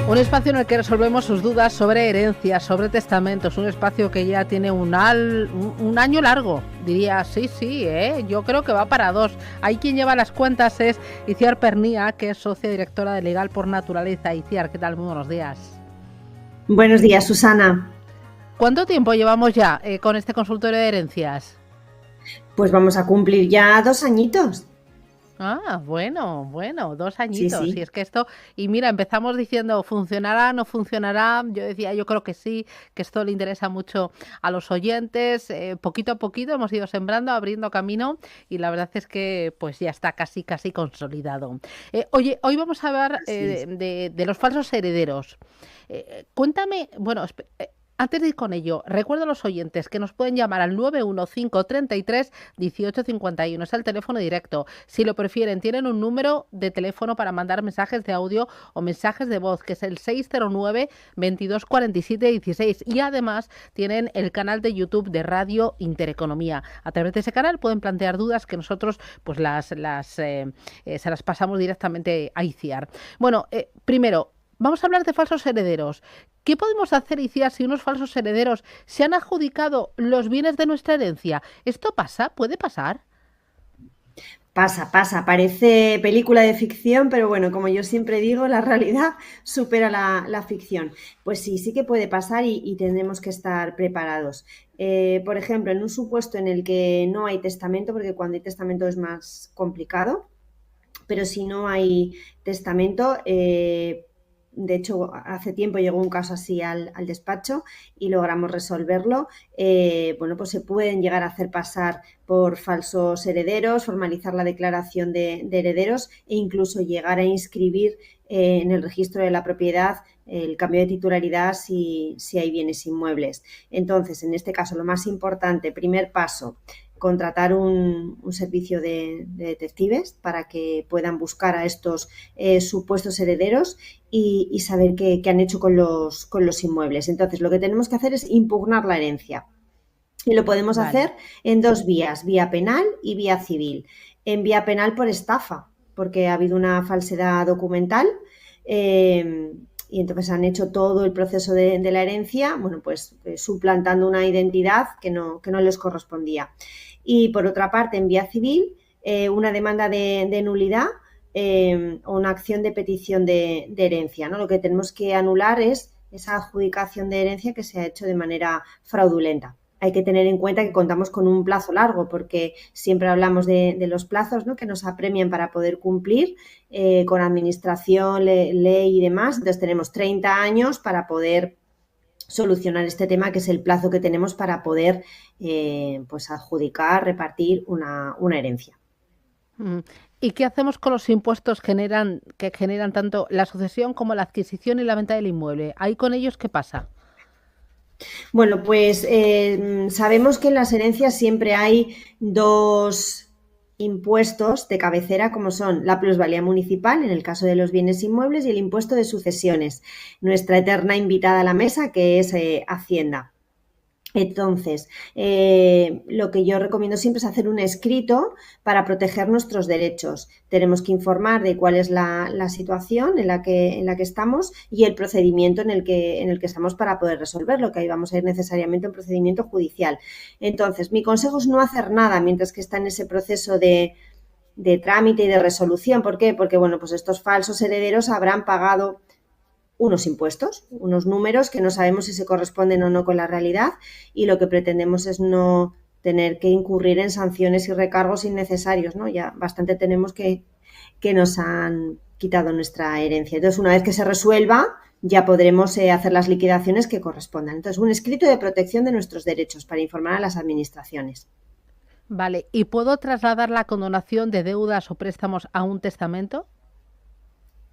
Un espacio en el que resolvemos sus dudas sobre herencias, sobre testamentos, un espacio que ya tiene un año largo. Diría, sí, yo creo que va para 2. Ahí quien lleva las cuentas es Itziar Pernía, que es socia directora de Legal por Naturaleza. Itziar, ¿qué tal? Muy buenos días. Buenos días, Susana. ¿Cuánto tiempo llevamos ya con este consultorio de herencias? Pues vamos a cumplir ya 2 añitos. Ah, bueno, 2 añitos. Sí. Y es que esto, y mira, empezamos diciendo, ¿funcionará, no funcionará? Yo decía, yo creo que sí, que esto le interesa mucho a los oyentes. Poquito a poquito hemos ido sembrando, abriendo camino y la verdad es que pues ya está casi consolidado. Oye, hoy vamos a hablar de los falsos herederos. Cuéntame, bueno, antes de ir con ello, recuerdo a los oyentes que nos pueden llamar al 915331851. Es el teléfono directo. Si lo prefieren, tienen un número de teléfono para mandar mensajes de audio o mensajes de voz, que es el 609 2247 16. Y además tienen el canal de YouTube de Radio Intereconomía. A través de ese canal pueden plantear dudas que nosotros pues se las pasamos directamente a Itziar. Bueno, primero, vamos a hablar de falsos herederos. ¿Qué podemos hacer, Itziar, si unos falsos herederos se han adjudicado los bienes de nuestra herencia? ¿Esto pasa? ¿Puede pasar? Pasa. Parece película de ficción, pero bueno, como yo siempre digo, la realidad supera la ficción. Pues sí que puede pasar y tendremos que estar preparados. Por ejemplo, en un supuesto en el que no hay testamento, porque cuando hay testamento es más complicado, pero si no hay testamento, de hecho, hace tiempo llegó un caso así al despacho y logramos resolverlo. Pues se pueden llegar a hacer pasar por falsos herederos, formalizar la declaración de herederos e incluso llegar a inscribir en el registro de la propiedad el cambio de titularidad si hay bienes inmuebles. Entonces, en este caso, lo más importante, primer paso, contratar un servicio de detectives para que puedan buscar a estos supuestos herederos y saber qué han hecho con los inmuebles. Entonces, lo que tenemos que hacer es impugnar la herencia. Y lo podemos hacer en 2 vías, vía penal y vía civil. En vía penal por estafa, porque ha habido una falsedad documental y entonces han hecho todo el proceso de la herencia, suplantando una identidad que no les correspondía. Y por otra parte, en vía civil, una demanda de nulidad o una acción de petición de herencia, ¿no? Lo que tenemos que anular es esa adjudicación de herencia que se ha hecho de manera fraudulenta. Hay que tener en cuenta que contamos con un plazo largo, porque siempre hablamos de los plazos, ¿no?, que nos apremian para poder cumplir con administración, ley y demás. Entonces tenemos 30 años para poder solucionar este tema, que es el plazo que tenemos para poder adjudicar, repartir una herencia. ¿Y qué hacemos con los impuestos que generan tanto la sucesión como la adquisición y la venta del inmueble? ¿Ahí con ellos qué pasa? Bueno, pues sabemos que en las herencias siempre hay 2 impuestos de cabecera, como son la plusvalía municipal, en el caso de los bienes inmuebles, y el impuesto de sucesiones, nuestra eterna invitada a la mesa, que es Hacienda. Entonces, lo que yo recomiendo siempre es hacer un escrito para proteger nuestros derechos. Tenemos que informar de cuál es la situación en la que estamos y el procedimiento en el que estamos para poder resolverlo, que ahí vamos a ir necesariamente a un procedimiento judicial. Entonces, mi consejo es no hacer nada mientras que está en ese proceso de trámite y de resolución. ¿Por qué? Porque, pues estos falsos herederos habrán pagado unos impuestos, unos números que no sabemos si se corresponden o no con la realidad, y lo que pretendemos es no tener que incurrir en sanciones y recargos innecesarios, ¿no? Ya bastante tenemos que nos han quitado nuestra herencia. Entonces, una vez que se resuelva, ya podremos hacer las liquidaciones que correspondan. Entonces, un escrito de protección de nuestros derechos para informar a las administraciones. Vale, ¿y puedo trasladar la condonación de deudas o préstamos a un testamento?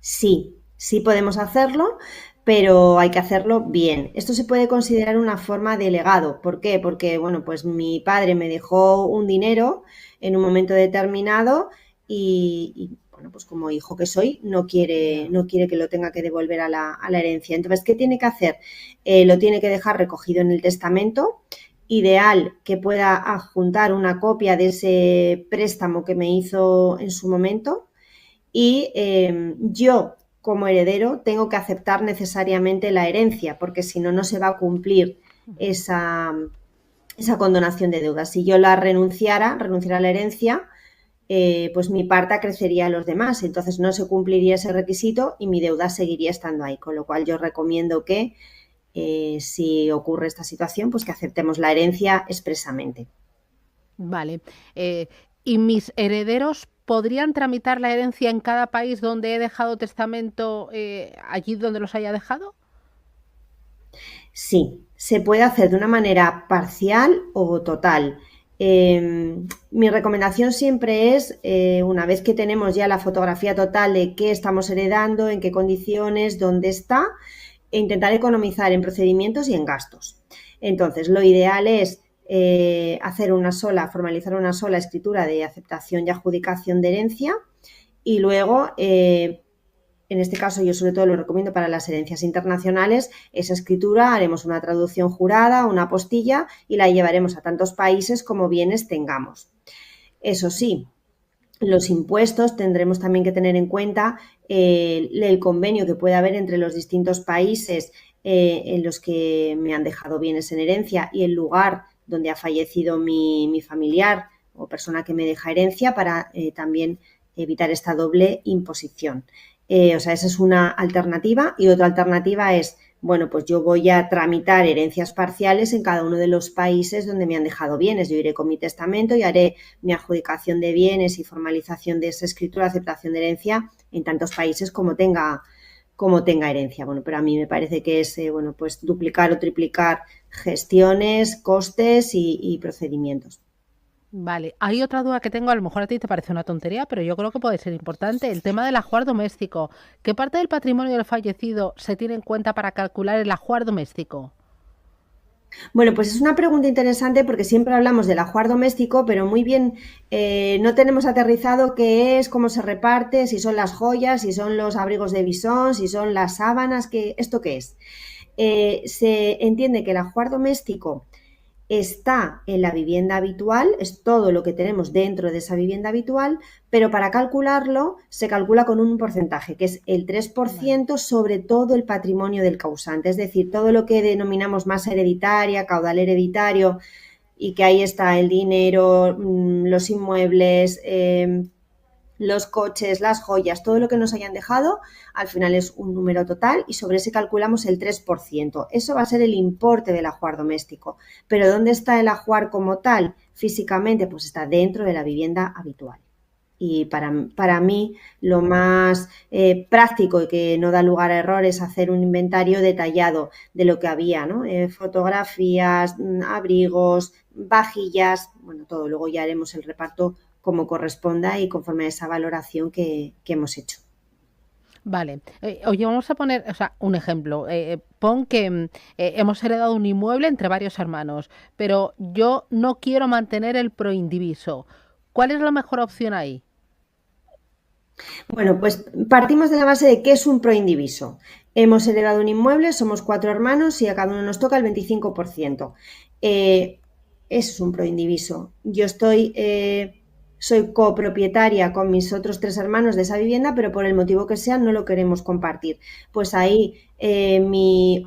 Sí podemos hacerlo, pero hay que hacerlo bien. Esto se puede considerar una forma de legado. ¿Por qué? Porque, pues mi padre me dejó un dinero en un momento determinado y pues como hijo que soy, no quiere que lo tenga que devolver a la herencia. Entonces, ¿qué tiene que hacer? Lo tiene que dejar recogido en el testamento. Ideal que pueda adjuntar una copia de ese préstamo que me hizo en su momento. Y yo como heredero tengo que aceptar necesariamente la herencia, porque si no, no se va a cumplir esa condonación de deuda. Si yo renunciara a la herencia, pues mi parte crecería a los demás, entonces no se cumpliría ese requisito y mi deuda seguiría estando ahí, con lo cual yo recomiendo que si ocurre esta situación, pues que aceptemos la herencia expresamente. Vale. ¿Y mis herederos podrían tramitar la herencia en cada país donde he dejado testamento, allí donde los haya dejado? Sí, se puede hacer de una manera parcial o total. Mi recomendación siempre es, una vez que tenemos ya la fotografía total de qué estamos heredando, en qué condiciones, dónde está, intentar economizar en procedimientos y en gastos. Entonces, lo ideal es formalizar una sola escritura de aceptación y adjudicación de herencia y luego, en este caso yo sobre todo lo recomiendo para las herencias internacionales, esa escritura haremos una traducción jurada, una apostilla y la llevaremos a tantos países como bienes tengamos. Eso sí, los impuestos tendremos también que tener en cuenta el convenio que puede haber entre los distintos países en los que me han dejado bienes en herencia y el lugar donde ha fallecido mi familiar o persona que me deja herencia para también evitar esta doble imposición. Esa es una alternativa y otra alternativa es, bueno, pues yo voy a tramitar herencias parciales en cada uno de los países donde me han dejado bienes. Yo iré con mi testamento y haré mi adjudicación de bienes y formalización de esa escritura de aceptación de herencia en tantos países como tenga herencia. Bueno, pero a mí me parece que es, pues duplicar o triplicar gestiones, costes y procedimientos. Vale, hay otra duda que tengo, a lo mejor a ti te parece una tontería, pero yo creo que puede ser importante, el tema del ajuar doméstico. ¿Qué parte del patrimonio del fallecido se tiene en cuenta para calcular el ajuar doméstico? Bueno, pues es una pregunta interesante porque siempre hablamos del ajuar doméstico, pero muy bien no tenemos aterrizado qué es, cómo se reparte, si son las joyas, si son los abrigos de visón, si son las sábanas, ¿esto qué es? Se entiende que el ajuar doméstico está en la vivienda habitual, es todo lo que tenemos dentro de esa vivienda habitual, pero para calcularlo se calcula con un porcentaje, que es el 3% sobre todo el patrimonio del causante, es decir, todo lo que denominamos masa hereditaria, caudal hereditario, y que ahí está el dinero, los inmuebles, los coches, las joyas, todo lo que nos hayan dejado, al final es un número total y sobre ese calculamos el 3%. Eso va a ser el importe del ajuar doméstico. Pero ¿dónde está el ajuar como tal? Físicamente, pues está dentro de la vivienda habitual. Y para mí lo más práctico y que no da lugar a errores es hacer un inventario detallado de lo que había, ¿no? Fotografías, abrigos, vajillas, bueno, todo. Luego ya haremos el reparto como corresponda y conforme a esa valoración que hemos hecho. Vale. Oye, vamos a poner, o sea, un ejemplo. Pon que hemos heredado un inmueble entre varios hermanos, pero yo no quiero mantener el proindiviso. ¿Cuál es la mejor opción ahí? Bueno, pues partimos de la base de qué es un proindiviso. Hemos heredado un inmueble, somos 4 hermanos y a cada uno nos toca el 25%. Eso es un proindiviso. Yo soy copropietaria con mis otros 3 hermanos de esa vivienda, pero por el motivo que sea no lo queremos compartir. Pues ahí mi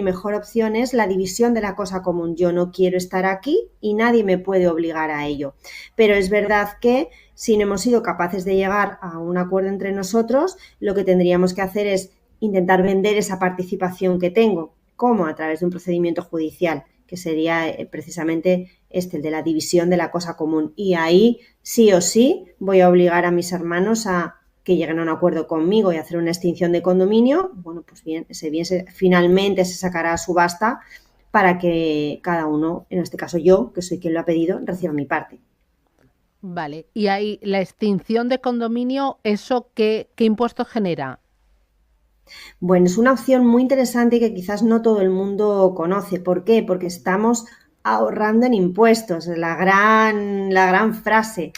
mejor opción es la división de la cosa común. Yo no quiero estar aquí y nadie me puede obligar a ello. Pero es verdad que si no hemos sido capaces de llegar a un acuerdo entre nosotros, lo que tendríamos que hacer es intentar vender esa participación que tengo. ¿Cómo? A través de un procedimiento judicial, que sería precisamente el de la división de la cosa común. Y ahí, sí o sí, voy a obligar a mis hermanos a que lleguen a un acuerdo conmigo y hacer una extinción de condominio. Bueno, pues bien, finalmente se sacará a subasta para que cada uno, en este caso yo, que soy quien lo ha pedido, reciba mi parte. Vale. Y ahí la extinción de condominio, ¿eso qué impuestos genera? Bueno, es una opción muy interesante y que quizás no todo el mundo conoce. ¿Por qué? Porque estamos ahorrando en impuestos, la gran frase.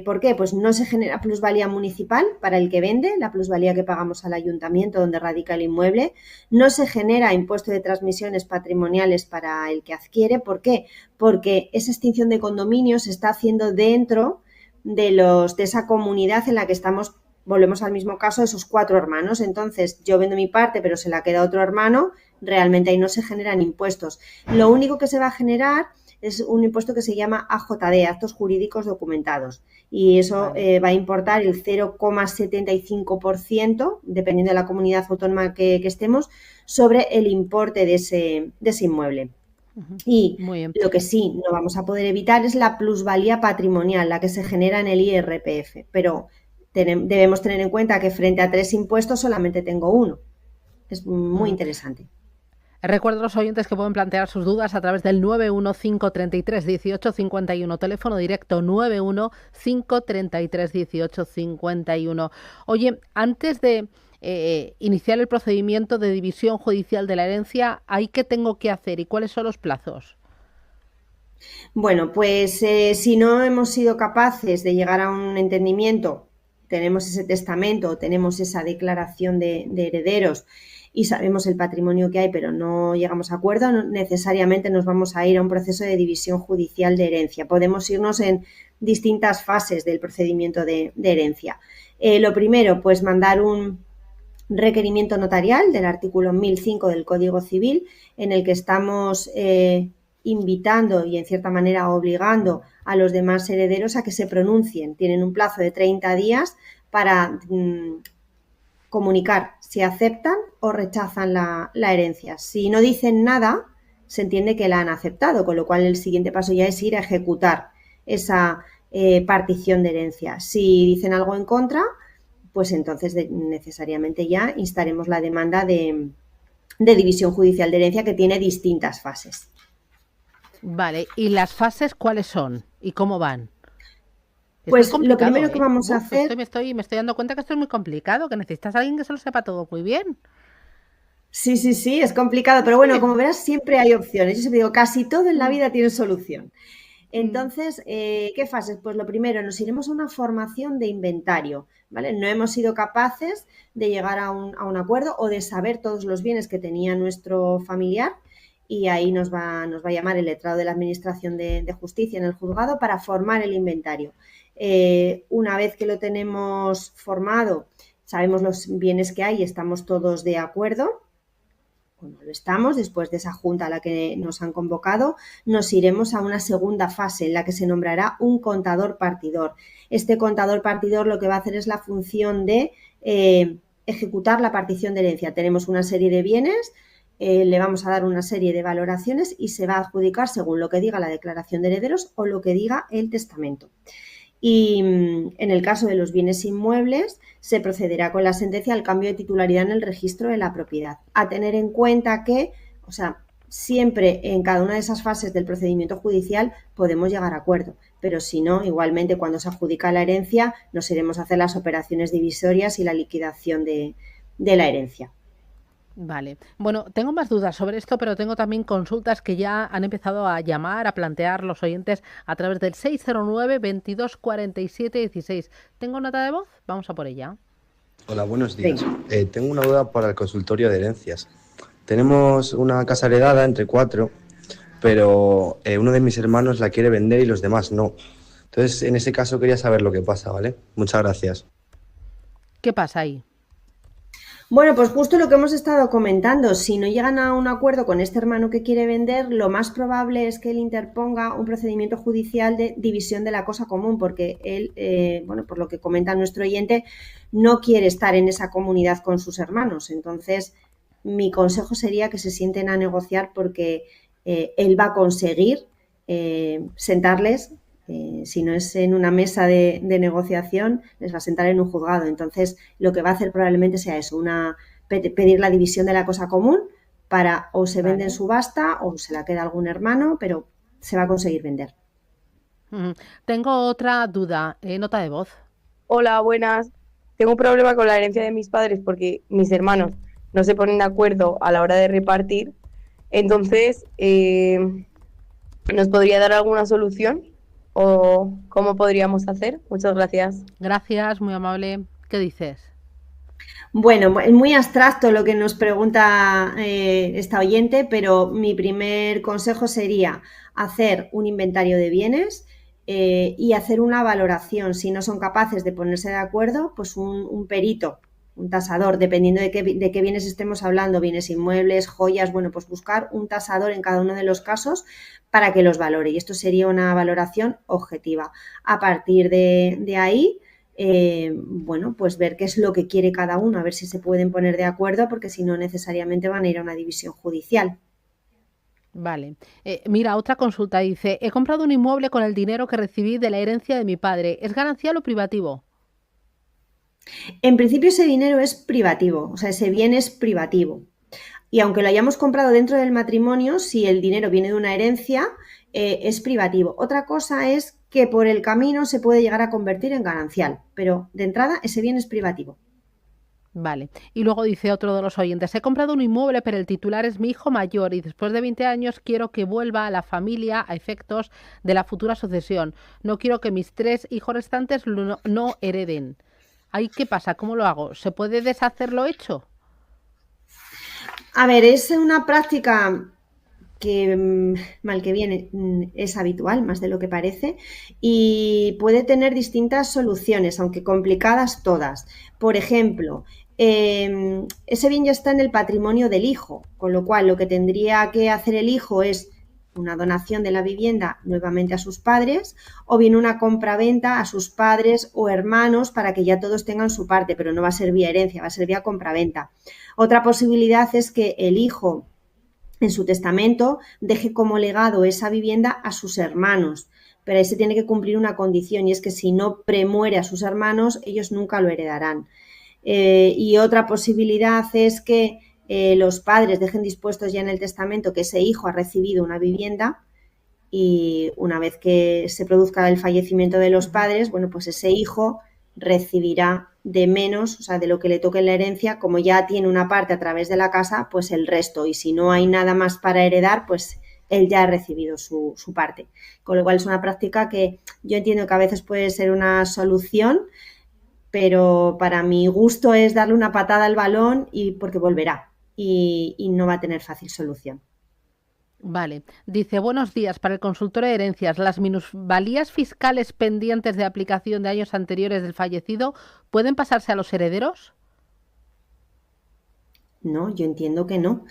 ¿Por qué? Pues no se genera plusvalía municipal para el que vende, la plusvalía que pagamos al ayuntamiento donde radica el inmueble. No se genera impuesto de transmisiones patrimoniales para el que adquiere. ¿Por qué? Porque esa extinción de condominios se está haciendo dentro de esa comunidad en la que estamos volvemos al mismo caso, esos 4 hermanos. Entonces, yo vendo mi parte, pero se la queda otro hermano, realmente ahí no se generan impuestos. Lo único que se va a generar es un impuesto que se llama AJD, Actos Jurídicos Documentados, y eso va a importar el 0,75%, dependiendo de la comunidad autónoma que estemos, sobre el importe de ese inmueble. Y lo que sí no vamos a poder evitar es la plusvalía patrimonial, la que se genera en el IRPF, pero debemos tener en cuenta que frente a 3 impuestos solamente tengo uno. Es muy interesante. Recuerdo a los oyentes que pueden plantear sus dudas a través del 915331851, teléfono directo 915331851. Oye, antes de iniciar el procedimiento de división judicial de la herencia, ¿ahí qué tengo que hacer y cuáles son los plazos? Bueno, pues si no hemos sido capaces de llegar a un entendimiento, tenemos ese testamento, tenemos esa declaración de herederos y sabemos el patrimonio que hay, pero no llegamos a acuerdo, necesariamente nos vamos a ir a un proceso de división judicial de herencia. Podemos irnos en distintas fases del procedimiento de herencia. Lo primero, pues mandar un requerimiento notarial del artículo 1005 del Código Civil, en el que estamos invitando y en cierta manera obligando a los demás herederos a que se pronuncien. Tienen un plazo de 30 días para comunicar si aceptan o rechazan la herencia. Si no dicen nada, se entiende que la han aceptado, con lo cual el siguiente paso ya es ir a ejecutar esa partición de herencia. Si dicen algo en contra, pues entonces necesariamente ya instaremos la demanda de división judicial de herencia, que tiene distintas fases. Vale, ¿y las fases cuáles son y cómo van? Pues lo primero que vamos a hacer... Me estoy dando cuenta que esto es muy complicado, que necesitas a alguien que se lo sepa todo muy bien. Sí, es complicado, pero bueno, como verás, siempre hay opciones. Yo siempre digo, casi todo en la vida tiene solución. Entonces, ¿qué fases? Pues lo primero, nos iremos a una formación de inventario, ¿vale? No hemos sido capaces de llegar a un acuerdo o de saber todos los bienes que tenía nuestro familiar, y ahí nos va a llamar el letrado de la Administración de Justicia en el juzgado para formar el inventario. Una vez que lo tenemos formado, sabemos los bienes que hay y estamos todos de acuerdo. Cuando lo estamos, después de esa junta a la que nos han convocado, nos iremos a una segunda fase en la que se nombrará un contador partidor. Este contador partidor lo que va a hacer es la función de ejecutar la partición de herencia. Tenemos una serie de bienes, le vamos a dar una serie de valoraciones y se va a adjudicar según lo que diga la declaración de herederos o lo que diga el testamento. Y en el caso de los bienes inmuebles, se procederá con la sentencia al cambio de titularidad en el registro de la propiedad. A tener en cuenta que, siempre en cada una de esas fases del procedimiento judicial podemos llegar a acuerdo, pero si no, igualmente cuando se adjudica la herencia, nos iremos a hacer las operaciones divisorias y la liquidación de la herencia. Vale. Bueno, tengo más dudas sobre esto, pero tengo también consultas que ya han empezado a llamar, a plantear los oyentes a través del 609 22 47 16. ¿Tengo nota de voz? Vamos a por ella. Hola, buenos días. Tengo una duda para el consultorio de herencias. Tenemos una casa heredada entre 4, pero uno de mis hermanos la quiere vender y los demás no. Entonces, en ese caso quería saber lo que pasa, ¿vale? Muchas gracias. ¿Qué pasa ahí? Bueno, pues justo lo que hemos estado comentando. Si no llegan a un acuerdo con este hermano que quiere vender, lo más probable es que él interponga un procedimiento judicial de división de la cosa común, porque él, por lo que comenta nuestro oyente, no quiere estar en esa comunidad con sus hermanos. Entonces, mi consejo sería que se sienten a negociar, porque él va a conseguir sentarles. Si no es en una mesa de negociación, les va a sentar en un juzgado. Entonces, lo que va a hacer probablemente sea eso, pedir la división de la cosa común para o se vende en subasta o se la queda algún hermano, pero se va a conseguir vender. Tengo otra duda, nota de voz. Hola, buenas. Tengo un problema con la herencia de mis padres porque mis hermanos no se ponen de acuerdo a la hora de repartir. Entonces, ¿nos podría dar alguna solución? ¿O cómo podríamos hacer? Muchas gracias. Gracias, muy amable. ¿Qué dices? Bueno, es muy abstracto lo que nos pregunta esta oyente, pero mi primer consejo sería hacer un inventario de bienes, y hacer una valoración. Si no son capaces de ponerse de acuerdo, pues un perito, un tasador, dependiendo de qué bienes estemos hablando, bienes inmuebles, joyas, bueno, pues buscar un tasador en cada uno de los casos para que los valore. Y esto sería una valoración objetiva. A partir de ahí, bueno, pues ver qué es lo que quiere cada uno, a ver si se pueden poner de acuerdo, porque si no, necesariamente van a ir a una división judicial. Vale. Mira, otra consulta dice, he comprado un inmueble con el dinero que recibí de la herencia de mi padre. ¿Es ganancial o privativo? En principio ese dinero es privativo, o sea, ese bien es privativo. Y aunque lo hayamos comprado dentro del matrimonio, si el dinero viene de una herencia, es privativo. Otra cosa es que por el camino se puede llegar a convertir en ganancial, pero de entrada ese bien es privativo. Vale. Y luego dice otro de los oyentes, he comprado un inmueble, pero el titular es mi hijo mayor y después de 20 años quiero que vuelva a la familia a efectos de la futura sucesión. No quiero que mis 3 hijos restantes no hereden. ¿Ahí qué pasa? ¿Cómo lo hago? ¿Se puede deshacer lo hecho? A ver, es una práctica que mal que viene es habitual, más de lo que parece, y puede tener distintas soluciones, aunque complicadas todas. Por ejemplo, ese bien ya está en el patrimonio del hijo, con lo cual lo que tendría que hacer el hijo es una donación de la vivienda nuevamente a sus padres o bien una compraventa a sus padres o hermanos para que ya todos tengan su parte, pero no va a ser vía herencia, va a ser vía compraventa. Otra posibilidad es que el hijo en su testamento deje como legado esa vivienda a sus hermanos, pero ahí se tiene que cumplir una condición y es que si no premuere a sus hermanos, ellos nunca lo heredarán. Y otra posibilidad es que los padres dejen dispuestos ya en el testamento que ese hijo ha recibido una vivienda y una vez que se produzca el fallecimiento de los padres, bueno, pues ese hijo recibirá de menos, o sea, de lo que le toque en la herencia, como ya tiene una parte a través de la casa, pues el resto. Y si no hay nada más para heredar, pues él ya ha recibido su parte. Con lo cual es una práctica que yo entiendo que a veces puede ser una solución, pero para mi gusto es darle una patada al balón y porque volverá y no va a tener fácil solución. Vale. Dice, buenos días, para el consultorio de herencias, ¿las minusvalías fiscales pendientes de aplicación de años anteriores del fallecido pueden pasarse a los herederos? No, yo entiendo que no,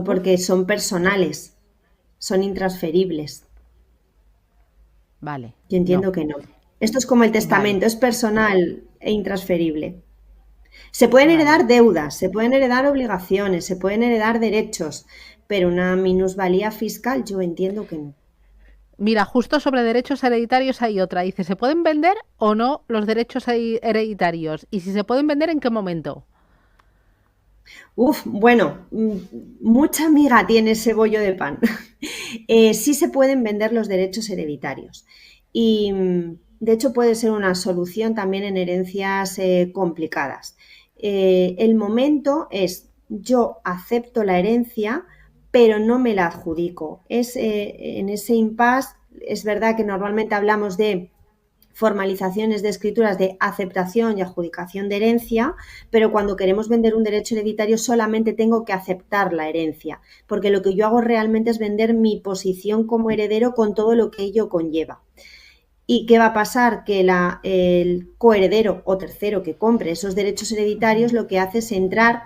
porque son personales, son intransferibles. Vale. Yo entiendo que no. Esto es como el testamento, Vale. es personal e intransferible. Se pueden heredar deudas, se pueden heredar obligaciones, se pueden heredar derechos, pero una minusvalía fiscal yo entiendo que no. Mira, justo sobre derechos hereditarios hay otra. Dice, ¿se pueden vender o no los derechos hereditarios? Y si se pueden vender, ¿en qué momento? Bueno, mucha miga tiene ese bollo de pan. Sí se pueden vender los derechos hereditarios y de hecho puede ser una solución también en herencias complicadas. El momento es yo acepto la herencia pero no me la adjudico. En ese impasse es verdad que normalmente hablamos de formalizaciones de escrituras de aceptación y adjudicación de herencia, pero cuando queremos vender un derecho hereditario solamente tengo que aceptar la herencia, porque lo que yo hago realmente es vender mi posición como heredero con todo lo que ello conlleva. ¿Y qué va a pasar? Que el coheredero o tercero que compre esos derechos hereditarios lo que hace es entrar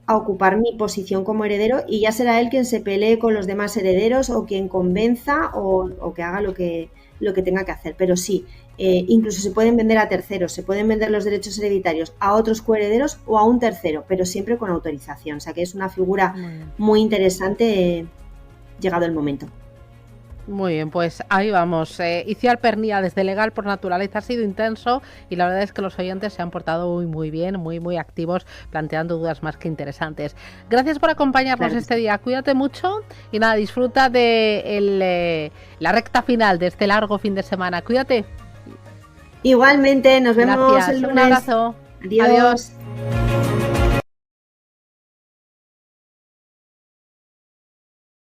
a ocupar mi posición como heredero y ya será él quien se pelee con los demás herederos o quien convenza o que haga lo que tenga que hacer. Pero sí, incluso se pueden vender a terceros, se pueden vender los derechos hereditarios a otros coherederos o a un tercero, pero siempre con autorización. O sea que es una figura muy interesante llegado el momento. Muy bien, pues ahí vamos. Iciar Pernía, desde Legal por Naturaleza, ha sido intenso y la verdad es que los oyentes se han portado muy bien, muy activos, planteando dudas más que interesantes. Gracias por acompañarnos este día. Cuídate mucho y nada, disfruta de la recta final de este largo fin de semana. Cuídate. Igualmente, nos vemos el lunes. Un abrazo. Adiós.